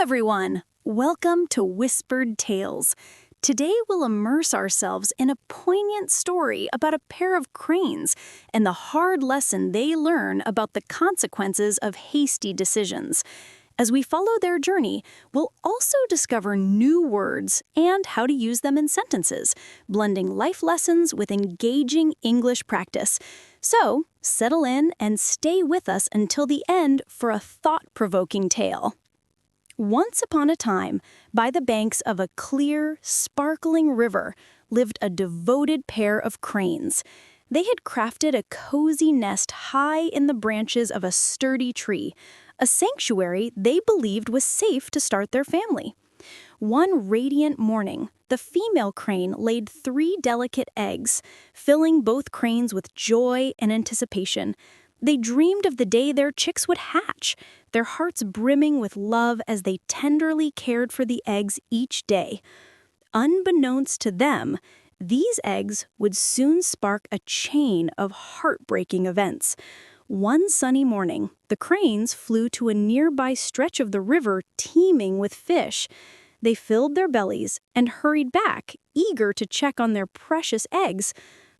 everyone! Welcome to Whispered Tales. Today we'll immerse ourselves in a poignant story about a pair of cranes and the hard lesson they learn about the consequences of hasty decisions. As we follow their journey, we'll also discover new words and how to use them in sentences, blending life lessons with engaging English practice. So, settle in and stay with us until the end for a thought-provoking tale. Once upon a time, by the banks of a clear, sparkling river, lived a devoted pair of cranes. They had crafted a cozy nest high in the branches of a sturdy tree, a sanctuary they believed was safe to start their family. One radiant morning, the female crane laid 3 delicate eggs, filling both cranes with joy and anticipation. They dreamed of the day their chicks would hatch, their hearts brimming with love as they tenderly cared for the eggs each day. Unbeknownst to them, these eggs would soon spark a chain of heartbreaking events. One sunny morning, the cranes flew to a nearby stretch of the river teeming with fish. They filled their bellies and hurried back, eager to check on their precious eggs.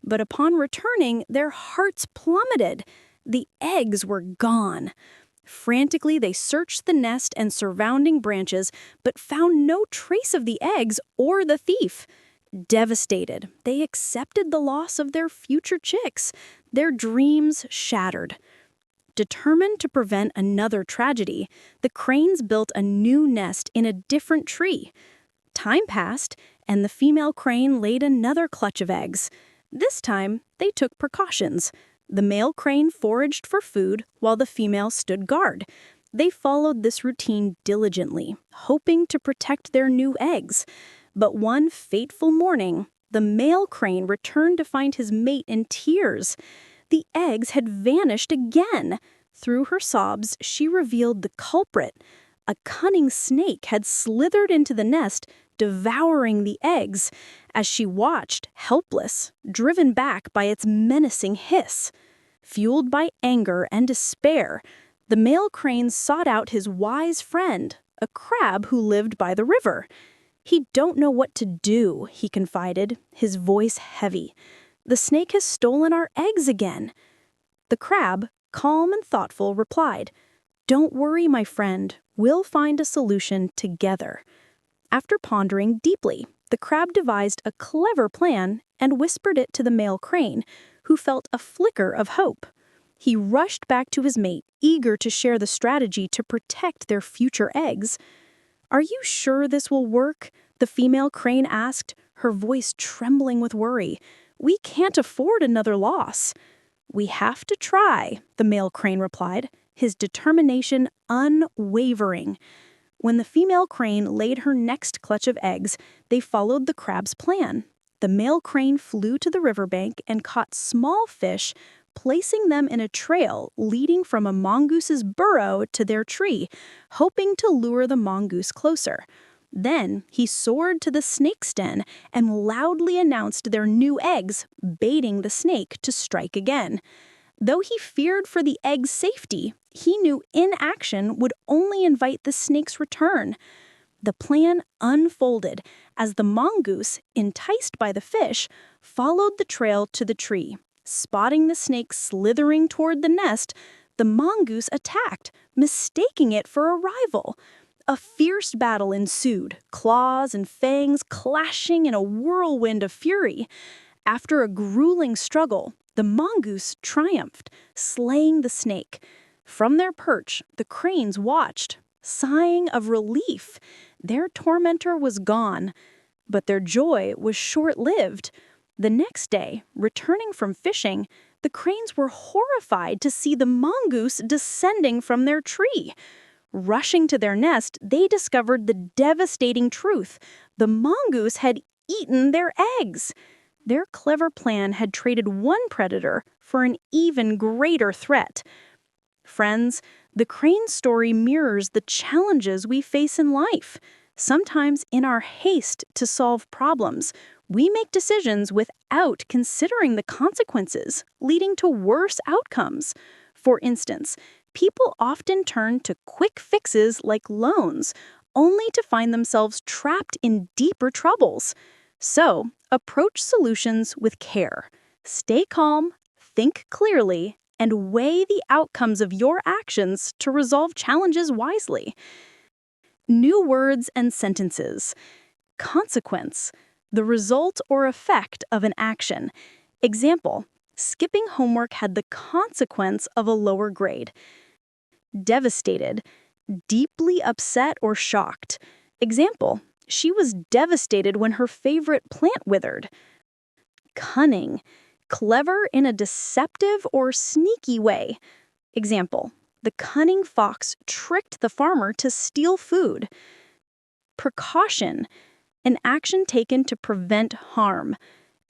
But upon returning, their hearts plummeted. The eggs were gone. Frantically, they searched the nest and surrounding branches, but found no trace of the eggs or the thief. Devastated, they accepted the loss of their future chicks, their dreams shattered. Determined to prevent another tragedy, the cranes built a new nest in a different tree. Time passed, and the female crane laid another clutch of eggs. This time, they took precautions. The male crane foraged for food while the female stood guard. They followed this routine diligently, hoping to protect their new eggs. But one fateful morning, the male crane returned to find his mate in tears. The eggs had vanished again. Through her sobs, she revealed the culprit. A cunning snake had slithered into the nest, devouring the eggs, as she watched, helpless, driven back by its menacing hiss. Fueled by anger and despair, the male crane sought out his wise friend, a crab who lived by the river. "He don't know what to do," he confided, his voice heavy. "The snake has stolen our eggs again." The crab, calm and thoughtful, replied, "Don't worry, my friend. We'll find a solution together." After pondering deeply, the crab devised a clever plan and whispered it to the male crane, who felt a flicker of hope. He rushed back to his mate, eager to share the strategy to protect their future eggs. "Are you sure this will work?" the female crane asked, her voice trembling with worry. "We can't afford another loss." "We have to try," the male crane replied, his determination unwavering. When the female crane laid her next clutch of eggs, they followed the crab's plan. The male crane flew to the riverbank and caught small fish, placing them in a trail leading from a mongoose's burrow to their tree, hoping to lure the mongoose closer. Then he soared to the snake's den and loudly announced their new eggs, baiting the snake to strike again. Though he feared for the egg's safety, he knew inaction would only invite the snake's return. The plan unfolded as the mongoose, enticed by the fish, followed the trail to the tree. Spotting the snake slithering toward the nest, the mongoose attacked, mistaking it for a rival. A fierce battle ensued, claws and fangs clashing in a whirlwind of fury. After a grueling struggle, the mongoose triumphed, slaying the snake. From their perch, the cranes watched, sighing of relief. Their tormentor was gone, but their joy was short-lived. The next day, returning from fishing, the cranes were horrified to see the mongoose descending from their tree. Rushing to their nest, they discovered the devastating truth. The mongoose had eaten their eggs. Their clever plan had traded one predator for an even greater threat. Friends, the crane story mirrors the challenges we face in life. Sometimes, in our haste to solve problems, we make decisions without considering the consequences, leading to worse outcomes. For instance, people often turn to quick fixes like loans, only to find themselves trapped in deeper troubles. So, approach solutions with care. Stay calm, think clearly, and weigh the outcomes of your actions to resolve challenges wisely. New words and sentences. Consequence, the result or effect of an action. Example, skipping homework had the consequence of a lower grade. Devastated, deeply upset or shocked. Example, she was devastated when her favorite plant withered. Cunning, clever in a deceptive or sneaky way. Example, the cunning fox tricked the farmer to steal food. Precaution, an action taken to prevent harm.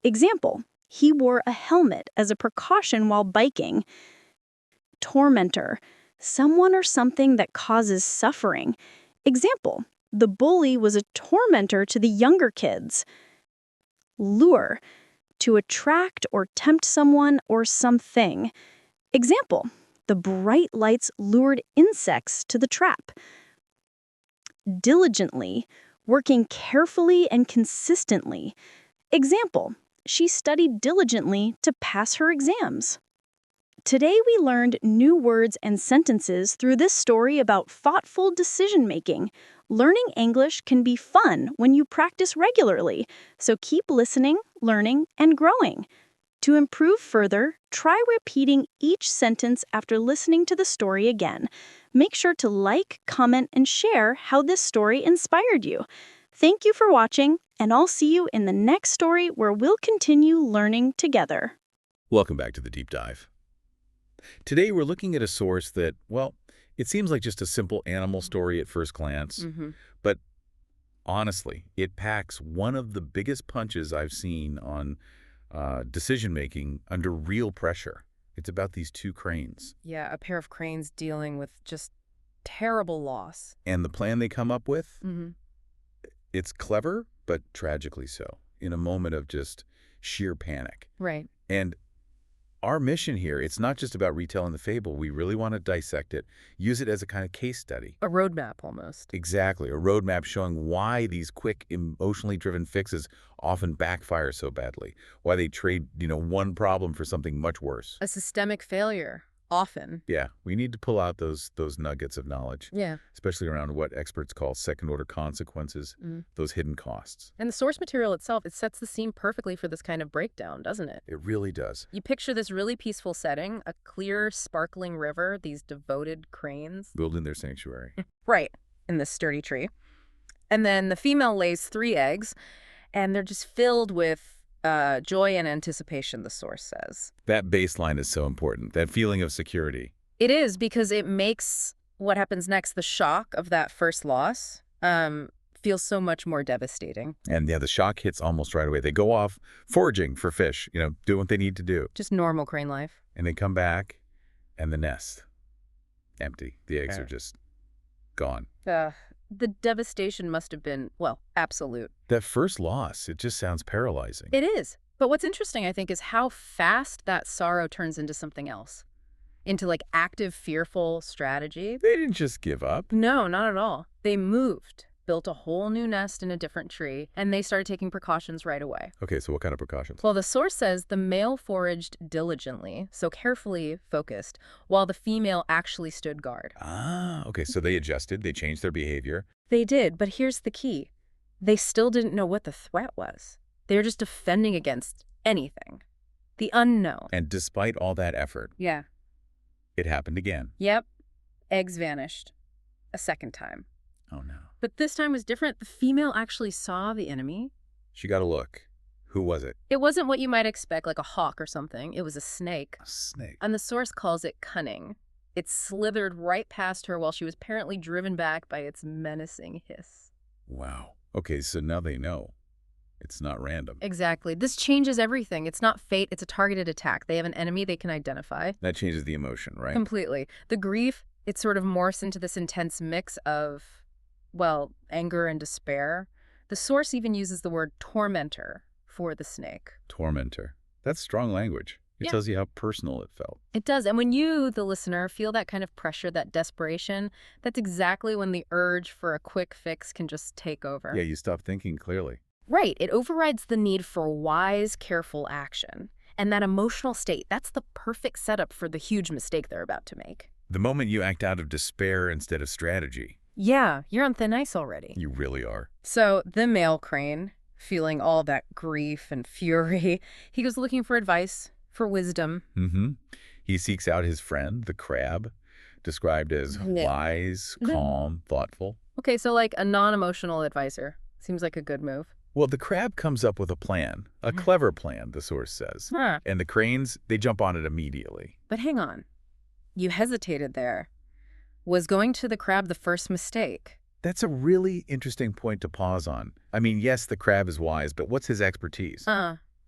Example, he wore a helmet as a precaution while biking. Tormentor, someone or something that causes suffering. Example, the bully was a tormentor to the younger kids. Lure, to attract or tempt someone or something. Example, the bright lights lured insects to the trap. Diligently, working carefully and consistently. Example, she studied diligently to pass her exams. Today we learned new words and sentences through this story about thoughtful decision-making. Learning English can be fun when you practice regularly, so keep listening, learning, and growing. To improve further, try repeating each sentence after listening to the story again. Make sure to like, comment, and share how this story inspired you. Thank you for watching, and I'll see you in the next story where we'll continue learning together. Welcome back to the Deep Dive. Today we're looking at a source that, well, it seems like just a simple animal story at first glance, but honestly, it packs one of the biggest punches I've seen on decision-making under real pressure. It's about these two cranes. Yeah, a pair of cranes dealing with just terrible loss. And the plan they come up with, Mm-hmm. it's clever, but tragically so, in a moment of just sheer panic. Right. And our mission here, it's not just about retelling the fable. We really want to dissect it, use it as a kind of case study. A roadmap, almost. Exactly, a roadmap showing why these quick, emotionally driven fixes often backfire so badly, why they trade, one problem for something much worse. A systemic failure, often. Yeah, we need to pull out those nuggets of knowledge, Yeah. especially around what experts call second-order consequences, those hidden costs. And the source material itself, it sets the scene perfectly for this kind of breakdown, doesn't it? It really does. You picture this really peaceful setting, a clear, sparkling river, these devoted cranes. Building their sanctuary. Right, in this sturdy tree. And then the female lays 3 eggs, and they're just filled with joy and anticipation, the source says. That baseline is so important, that feeling of security. It is, because it makes what happens next, the shock of that first loss, feels so much more devastating. And yeah, the shock hits almost right away. They go off foraging for fish, doing what they need to do. Just normal crane life. And they come back, and the nest, empty. The eggs are just gone. The devastation must have been, well, absolute. That first loss, it just sounds paralyzing. It is. But what's interesting, I think, is how fast that sorrow turns into something else. Into, like, active, fearful strategy. They didn't just give up. No, not at all. They moved, built a whole new nest in a different tree, and they started taking precautions right away. Okay, so what kind of precautions? Well, the source says the male foraged diligently, so carefully focused, while the female actually stood guard. Ah, okay, so they adjusted, they changed their behavior. They did, but here's the key. They still didn't know what the threat was. They were just defending against anything. The unknown. And despite all that effort, Yeah. it happened again. Yep. Eggs vanished. A second time. Oh, no. But this time was different. The female actually saw the enemy. She got a look. Who was it? It wasn't what you might expect, like a hawk or something. It was a snake. A snake. And the source calls it cunning. It slithered right past her while she was apparently driven back by its menacing hiss. Wow. Okay, so now they know. It's not random. Exactly. This changes everything. It's not fate, it's a targeted attack. They have an enemy they can identify. That changes the emotion, right? Completely. The grief, it sort of morphs into this intense mix of, well, anger and despair. The source even uses the word tormentor for the snake. Tormentor. That's strong language. It Yeah. tells you how personal it felt. It does. And when you, the listener, feel that kind of pressure, that desperation, that's exactly when the urge for a quick fix can just take over. Yeah, you stop thinking clearly. Right. It overrides the need for wise, careful action. And that emotional state, that's the perfect setup for the huge mistake they're about to make. The moment you act out of despair instead of strategy, Yeah, you're on thin ice already. you really are. So the male crane, feeling all that grief and fury, he goes looking for advice, for wisdom. Mm-hmm. He seeks out his friend, the crab, described as Yeah. wise, calm, thoughtful. Okay, so like a non-emotional advisor. Seems like a good move. Well, the crab comes up with a plan, a clever plan, the source says. Huh. And the cranes, they jump on it immediately. But hang on. You hesitated there. Was going to the crab the first mistake? That's a really interesting point to pause on. I mean, yes, the crab is wise, but what's his expertise?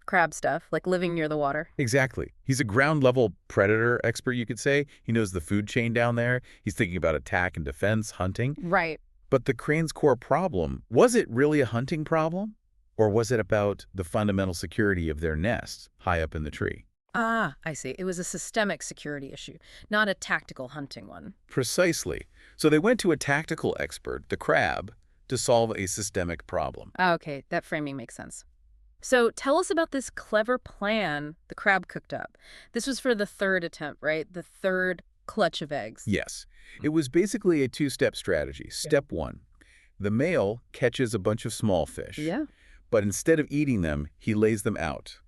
Crab stuff, like living near the water. Exactly. He's a ground-level predator expert, you could say. He knows the food chain down there. He's thinking about attack and defense, hunting. Right. But the crane's core problem, was it really a hunting problem? Or was it about the fundamental security of their nest high up in the tree? I see. It was a systemic security issue, not a tactical hunting one. Precisely. So they went to a tactical expert, the crab, to solve a systemic problem. Okay, that framing makes sense. So tell us about this clever plan the crab cooked up. This was for the third attempt, right? The third clutch of eggs. Yes. It was basically a two-step strategy. Step one, the male catches a bunch of small fish. Yeah. But instead of eating them, he lays them out.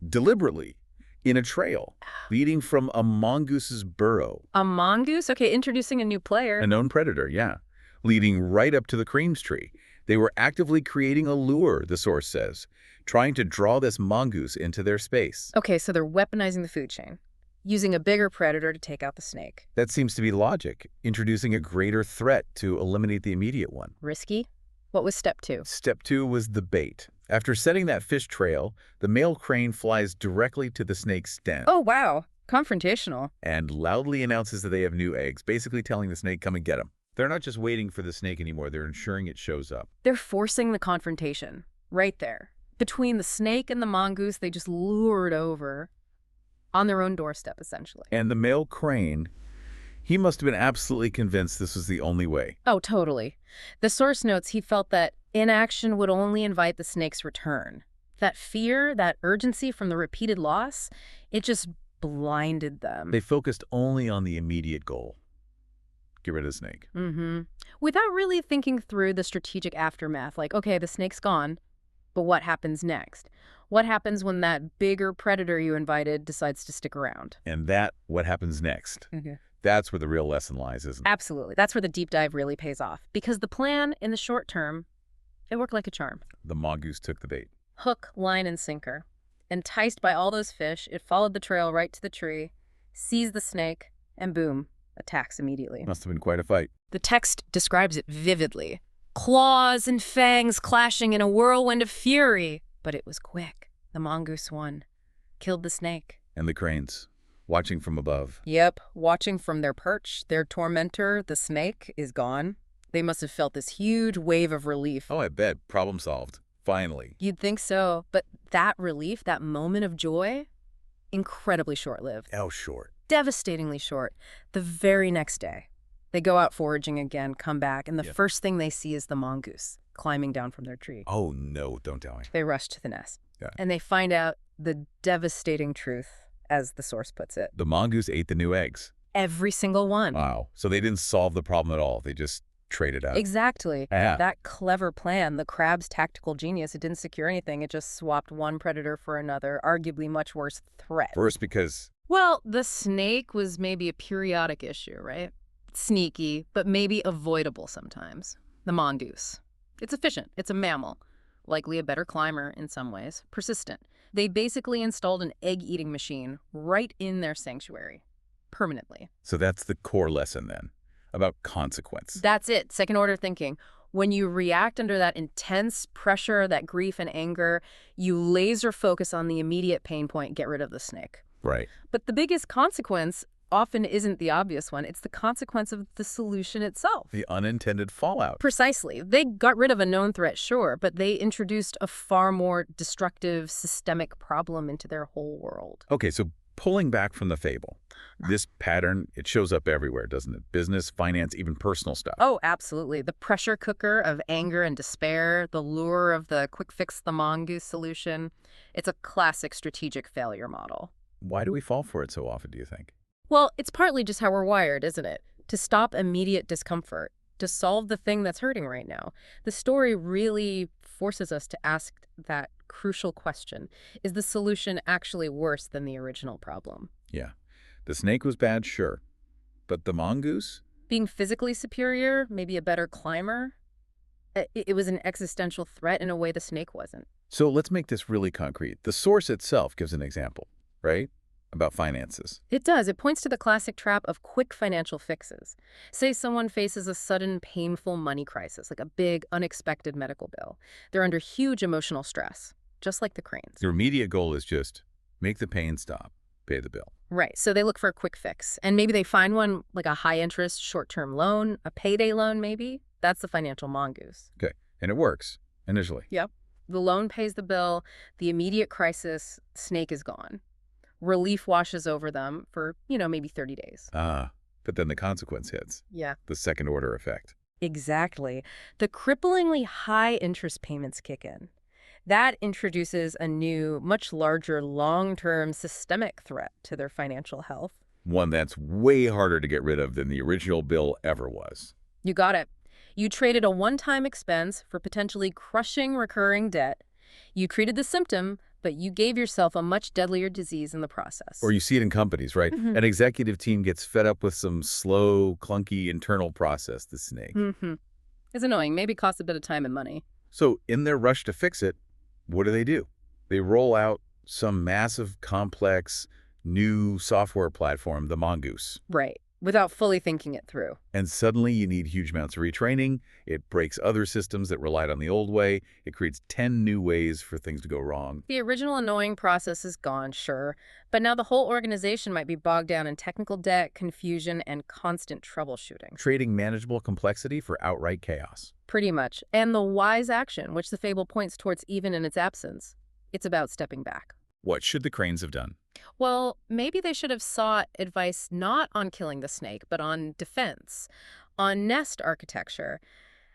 Deliberately. In a trail, leading from a mongoose's burrow. A mongoose? Okay, introducing a new player. A known predator, yeah. Leading right up to the cream's tree. They were actively creating a lure, the source says, trying to draw this mongoose into their space. Okay, so they're weaponizing the food chain, using a bigger predator to take out the snake. That seems to be logic, introducing a greater threat to eliminate the immediate one. Risky? What was step two? Step two was the bait. After setting that fish trail, the male crane flies directly to the snake's den. Oh, wow. Confrontational. And loudly announces that they have new eggs, basically telling the snake, come and get them. They're not just waiting for the snake anymore, they're ensuring it shows up. They're forcing the confrontation. Right there. Between the snake and the mongoose, they just lured over on their own doorstep, essentially. And the male crane, he must have been absolutely convinced this was the only way. Oh, totally. The source notes he felt that inaction would only invite the snake's return. That fear, that urgency from the repeated loss, it just blinded them. They focused only on the immediate goal. Get rid of the snake. Without really thinking through the strategic aftermath, like, okay, the snake's gone, but what happens next? What happens when that bigger predator you invited decides to stick around? And what happens next? That's where the real lesson lies, isn't it? Absolutely. That's where the deep dive really pays off. Because the plan, in the short term, it worked like a charm. The mongoose took the bait. Hook, line, and sinker. Enticed by all those fish, it followed the trail right to the tree, seized the snake, and boom, attacks immediately. Must have been quite a fight. The text describes it vividly. Claws and fangs clashing in a whirlwind of fury. But it was quick. The mongoose won. Killed the snake. And the cranes, watching from above. Yep, watching from their perch, their tormentor, the snake, is gone. They must have felt this huge wave of relief. Oh, I bet. Problem solved. Finally. You'd think so, but that relief, that moment of joy, incredibly short-lived. How short? Devastatingly short. The very next day, they go out foraging again, come back, and the first thing they see is the mongoose climbing down from their tree. Oh, no, don't tell me. They rush to the nest. Yeah. And they find out the devastating truth, as the source puts it. The mongoose ate the new eggs. Every single one. Wow. So they didn't solve the problem at all. They just traded out. Exactly. Yeah. That clever plan, the crab's tactical genius, it didn't secure anything. It just swapped one predator for another, arguably much worse threat. First because... Well, the snake was maybe a periodic issue, right? Sneaky, but maybe avoidable sometimes. The mongoose. It's efficient. It's a mammal. Likely a better climber in some ways. Persistent. They basically installed an egg-eating machine right in their sanctuary. Permanently. So that's the core lesson then, about consequence. That's it. Second-order thinking. When you react under that intense pressure, that grief and anger, you laser focus on the immediate pain point, get rid of the snake. Right. But the biggest consequence often isn't the obvious one. It's the consequence of the solution itself. The unintended fallout. Precisely. They got rid of a known threat, sure, but they introduced a far more destructive systemic problem into their whole world. Okay, so pulling back from the fable, this pattern, it shows up everywhere, doesn't it? Business, finance, even personal stuff. Oh, absolutely. The pressure cooker of anger and despair, the lure of the quick fix the mongoose solution. It's a classic strategic failure model. Why do we fall for it so often, do you think? Well, it's partly just how we're wired, isn't it? To stop immediate discomfort, to solve the thing that's hurting right now. The story really forces us to ask that crucial question. Is the solution actually worse than the original problem? Yeah. The snake was bad, sure. But the mongoose? Being physically superior, maybe a better climber? It was an existential threat in a way the snake wasn't. So let's make this really concrete. The source itself gives an example, right? About finances. It does. It points to the classic trap of quick financial fixes. Say someone faces a sudden, painful money crisis, like a big, unexpected medical bill. They're under huge emotional stress, just like the cranes. Your immediate goal is just make the pain stop, pay the bill. Right. So they look for a quick fix. And maybe they find one like a high-interest, short-term loan, a payday loan maybe. That's the financial mongoose. Okay. And it works, initially. Yep. The loan pays the bill. The immediate crisis, snake is gone. Relief washes over them for, maybe 30 days. But then the consequence hits. Yeah. The second order effect. Exactly. The cripplingly high interest payments kick in. That introduces a new, much larger, long-term systemic threat to their financial health. One that's way harder to get rid of than the original bill ever was. You got it. You traded a one-time expense for potentially crushing recurring debt. You treated the symptom, but you gave yourself a much deadlier disease in the process. Or you see it in companies, right? Mm-hmm. An executive team gets fed up with some slow, clunky internal process, the snake. Mm-hmm. It's annoying. Maybe costs a bit of time and money. So in their rush to fix it, what do? They roll out some massive, complex, new software platform, the mongoose. Right. Without fully thinking it through. And suddenly you need huge amounts of retraining. It breaks other systems that relied on the old way. It creates 10 new ways for things to go wrong. The original annoying process is gone, sure, but now the whole organization might be bogged down in technical debt, confusion, and constant troubleshooting. Trading manageable complexity for outright chaos. Pretty much. And the wise action, which the fable points towards even in its absence. It's about stepping back. What should the cranes have done? Well, maybe they should have sought advice not on killing the snake, but on defense, on nest architecture.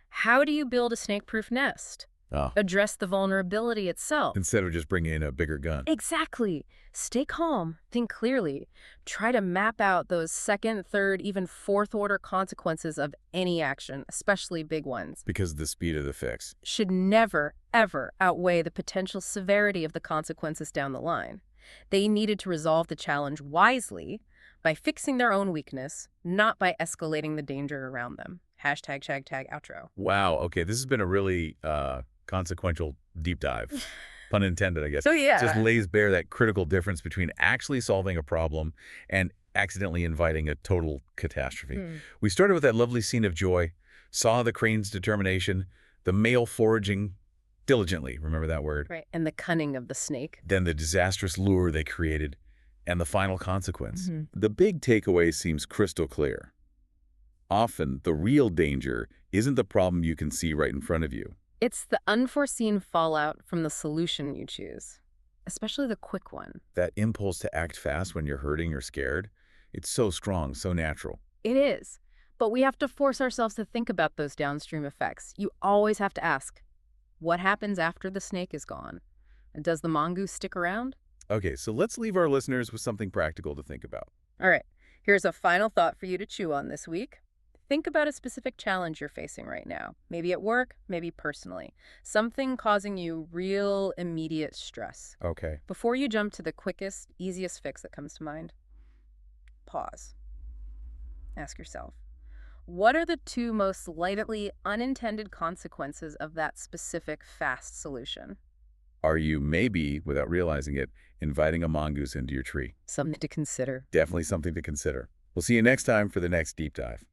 How do you build a snake-proof nest? Address the vulnerability itself. Instead of just bringing in a bigger gun. Exactly. Stay calm. Think clearly. Try to map out those second, third, even fourth-order consequences of any action, especially big ones. Because the speed of the fix. Should never, ever outweigh the potential severity of the consequences down the line. They needed to resolve the challenge wisely by fixing their own weakness, not by escalating the danger around them. Hashtag, outro. Wow. Okay, this has been a really consequential deep dive. Pun intended, I guess. So yeah. Just lays bare that critical difference between actually solving a problem and accidentally inviting a total catastrophe. We started with that lovely scene of joy, saw the crane's determination, the male foraging diligently, remember that word? Right, and the cunning of the snake. Then the disastrous lure they created, and the final consequence. The big takeaway seems crystal clear. Often, the real danger isn't the problem you can see right in front of you. It's the unforeseen fallout from the solution you choose, especially the quick one. That impulse to act fast when you're hurting or scared, it's so strong, so natural. It is, but we have to force ourselves to think about those downstream effects. You always have to ask, what happens after the snake is gone? And does the mongoose stick around? Okay, so let's leave our listeners with something practical to think about. All right, here's a final thought for you to chew on this week. Think about a specific challenge you're facing right now. Maybe at work, maybe personally. Something causing you real immediate stress. Okay. Before you jump to the quickest, easiest fix that comes to mind, pause. Ask yourself, what are the two most likely unintended consequences of that specific fast solution? Are you maybe, without realizing it, inviting a mongoose into your tree? Something to consider. Definitely something to consider. We'll see you next time for the next deep dive.